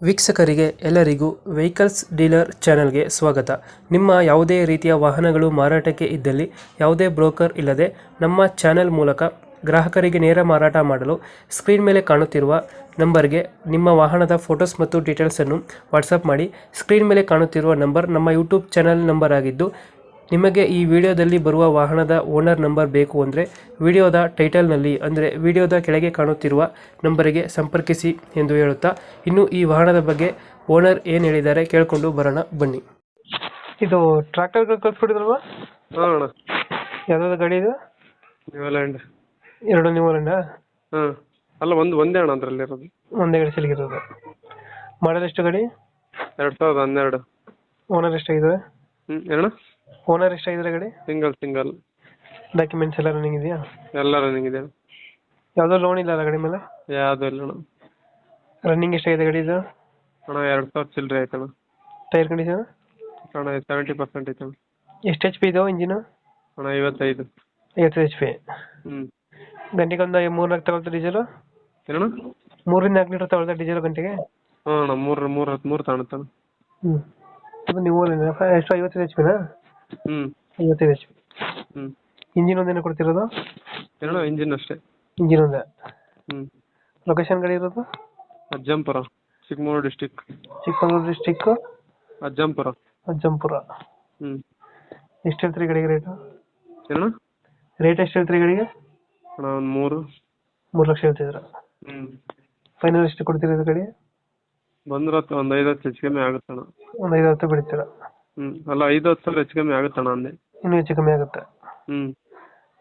ವೀಕ್ಷಕರಿಗೆ ಎಲ್ಲರಿಗೂ vehicles dealer ಚಾನೆಲ್ಗೆ ಸ್ವಾಗತ. ನಿಮ್ಮ ಯಾವುದೇ ರೀತಿಯ ವಾಹನಗಳು ಮಾರಾಟಕ್ಕೆ ಇದ್ದಲ್ಲಿ ಯಾವುದೇ ಬ್ರೋಕರ್ ಇಲ್ಲದೆ ನಮ್ಮ ಚಾನೆಲ್ ಮೂಲಕ ಗ್ರಾಹಕರಿಗೆ ನೇರ ಮಾರಾಟ ಮಾಡಲು ಸ್ಕ್ರೀನ್ ಮೇಲೆ ಕಾಣುತ್ತಿರುವ ನಂಬರ್ಗೆ ನಿಮ್ಮ ವಾಹನದ ಫೋಟೋಸ್ ಮತ್ತು ಡೀಟೇಲ್ಸನ್ನು ವಾಟ್ಸಪ್ ಮಾಡಿ. ಸ್ಕ್ರೀನ್ ಮೇಲೆ ಕಾಣುತ್ತಿರುವ ನಂಬರ್ ನಮ್ಮ ಯೂಟ್ಯೂಬ್ ಚಾನೆಲ್ ನಂಬರ್ ಆಗಿದ್ದು, ನಿಮಗೆ ಈ ವಿಡಿಯೋದಲ್ಲಿ ಬರುವ ವಾಹನದ ಓನರ್ ನಂಬರ್ ಬೇಕು ಅಂದರೆ ವಿಡಿಯೋದ ಟೈಟಲ್ನಲ್ಲಿ ಅಂದರೆ ವಿಡಿಯೋದ ಕೆಳಗೆ ಕಾಣುತ್ತಿರುವ ನಂಬರಿಗೆ ಸಂಪರ್ಕಿಸಿ ಎಂದು ಹೇಳುತ್ತಾ, ಇನ್ನು ಈ ವಾಹನದ ಬಗ್ಗೆ ಓನರ್ ಏನು ಹೇಳಿದ್ದಾರೆ ಕೇಳಿಕೊಂಡು ಬರೋಣ ಬನ್ನಿ. ಇದು ಟ್ರ್ಯಾಕ್ಟರ್ ಕಳ್ಸ್ಕೊಟ್ಟಿದ್ರಲ್ವಾ? ಹಾಂ ಅಣ್ಣ, ಯಾವ್ದಾದ್ರು ಗಾಡಿ ಇದು? ನ್ಯೂಲ್ಯಾಂಡ್. ಎರಡು ನ್ಯೂಲ್ಯಾಂಡಾ? ಹಾಂ, ಅಲ್ಲ ಒಂದೇ ಅಣ್ಣ ಅದರಲ್ಲಿ ಇರೋದು. ಒಂದೇ ಗಾಡಿ ಸಿಲಿಗಿರೋದು. ಮಾಡಲ್ ಎಷ್ಟು ಗಾಡಿ? 2012. ಓನರ್ ಎಷ್ಟಾಗಿದೆ? ಏನಣ್ಣ? ಓನರ್ ಎಷ್ಟಾಗಿದ್ರೆ ಗಾಡಿ? ಸಿಂಗಲ್. ಡಾಕ್ಯುಮೆಂಟ್ಸ್ ಎಲ್ಲ ರನ್ನಿಂಗ್ ಇದೆಯಾ? ಎಲ್ಲ ರನ್ನಿಂಗ್ ಇದೆ. ಯಾವುದೋ ಲೋನ್ ಇಲ್ಲ ಅಲ್ಲ ಗಾಡಿ ಮೇಲೆ? ಯಾವುದೂ ಇಲ್ಲ ಅಣ್ಣ. ರನ್ನಿಂಗ್ ಎಷ್ಟಾಗಿದೆ ಗಾಡಿ ಇದು? ಅಣ್ಣ 2000 ಚಿಲ್ಲರೆ ಆಯ್ತಣ್ಣ. Tyre condition? ಅಣ್ಣ 70% ಐತಣ್ಣ. ಎಷ್ಟು ಎಚ್ ಪಿ ಇದಾವೆ ಇಂಜಿನು? ಅಣ್ಣ 55. 50 ಎಚ್ ಪಿ. ಗಂಟೆಗೆ ಒಂದು 3-4 ತಗೊಳ್ತಾ ಡೀಸೆಲು? ಏನಣ್ಣ? 3-4 ಲೀಟರ್ ತಗೊಳ್ತಾ ಡೀಸೆಲು ಗಂಟೆಗೆ? ಹಾಂ ಅಣ್ಣ, 3 ತಾಣುತ್ತಣ್ಣ. ಅದು ನೀವು ಎಷ್ಟು 55 ಎಚ್ ಪಿನಾ? 55 H P. ಇಂಜಿನ್ ಒಂದೇನ ಕೊಡ್ತಿರೋದು? ಏನಣ್ಣ, ಇಂಜಿನ್ ಅಷ್ಟೇ. ಇಂಜಿನ್ ಒಂದೇ. ಲೊಕೇಶನ್ ಗಾಡಿ ಇರೋದು? ಅಜ್ಜಂಪುರ, ಚಿಕ್ಕಮಗಳೂರು ಡಿಸ್ಟಿಕ್. ಚಿಕ್ಕಮಗಳೂರು ಡಿಸ್ಟಿಕ್ ಅಜ್ಜಂಪುರ. ಎಷ್ಟು ಹೇಳ್ತೀರಿ ಗಾಡಿಗೆ ರೇಟು? ಏನಣ್ಣ? ರೇಟ್ ಎಷ್ಟು ಹೇಳ್ತೀರಿ ಗಾಡಿಗೆ? ಅಣ್ಣ ಒಂದು 3 ಲಕ್ಷ ಹೇಳ್ತಿದ್ರ. ಫೈನಲ್ ಎಷ್ಟು ಕೊಡ್ತೀರಿ ಇದು ಗಾಡಿ? ಬಂದ್ರೆ ಒಂದು 5-10 ಹೆಚ್ಚು ಕಮ್ಮಿ ಆಗುತ್ತಣ್ಣ. ಒಂದು 5-10 ಬಿಡ್ತೀರಾ? ಅಲ್ಲ, 5-10 ಹೆಚ್ಚು ಕಮ್ಮಿ ಆಗುತ್ತಣ್ಣ ಅಂದೆ. ಇನ್ನೂ ಹೆಚ್ಚು ಕಮ್ಮಿ ಆಗುತ್ತೆ.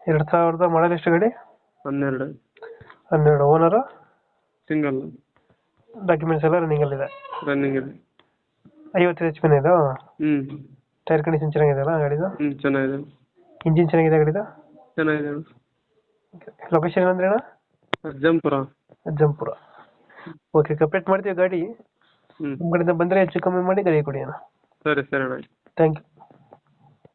2000 ಮಾಡಲ್ ಎಷ್ಟು ಗಾಡಿ? 12. ಓನರು? ಸಿಂಗಲ್. ಡಾಕ್ಯುಮೆಂಟ್ಸ್ ಎಲ್ಲ ರನ್ನಿಂಗ್ ಇದೆ. 55 ಎಚ್ ಪಿನ ಇದು? ಟೈರ್ ಕಂಡೀಷನ್ ಚೆನ್ನಾಗಿದೆ ಅಲ್ಲ ಗಾಡಿದು? ಚೆನ್ನಾಗಿದೆ. ಇಂಜಿನ್ ಚೆನ್ನಾಗಿದೆ ಗಾಡಿದು? ಚೆನ್ನಾಗಿದೆ. ಲೊಕೇಶನ್ ಅಂದ್ರೆ ಅಣ್ಣ? ಅಜ್ಜಂಪುರ. ಓಕೆ, ಕಂಪ್ಲೀಟ್ ಮಾಡ್ತೀವಿ ಗಾಡಿ. ನಿಮ್ಮ ಕಡೆಯಿಂದ ಬಂದರೆ ಹೆಚ್ಚು ಕಮ್ಮಿ ಮಾಡಿ ಗಾಡಿ ಕೊಡಿ ಅಣ್ಣ. ಸರಿ ಅಣ್ಣ. Thank you.